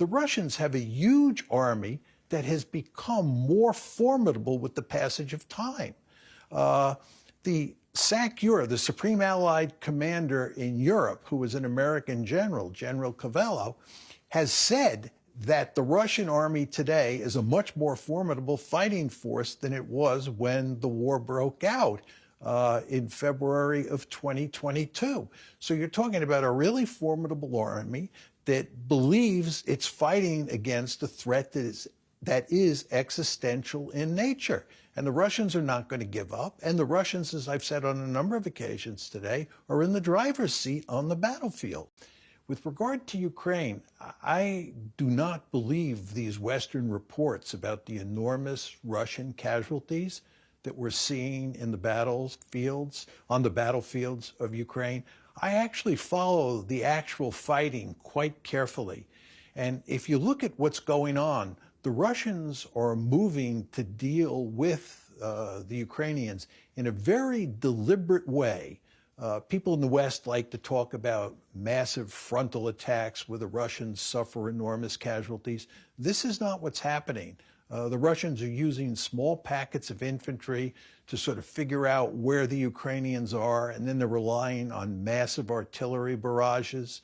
the Russians have a huge army that has become more formidable with the passage of time. The SACEUR, the Supreme Allied Commander in Europe, who was an American general, General Covello, has said that the Russian army today is a much more formidable fighting force than it was when the war broke out in February of 2022. So you're talking about a really formidable army that believes it's fighting against a threat that is existential in nature. And the Russians are not going to give up. And the Russians, as I've said on a number of occasions today, are in the driver's seat on the battlefield. With regard to Ukraine, I do not believe these Western reports about the enormous Russian casualties that we're seeing in the battlefields, on the battlefields of Ukraine. I actually follow the actual fighting quite carefully. And if you look at what's going on, the Russians are moving to deal with the Ukrainians in a very deliberate way. People in the West like to talk about massive frontal attacks where the Russians suffer enormous casualties. This is not what's happening. The Russians are using small packets of infantry to sort of figure out where the Ukrainians are, and then they're relying on massive artillery barrages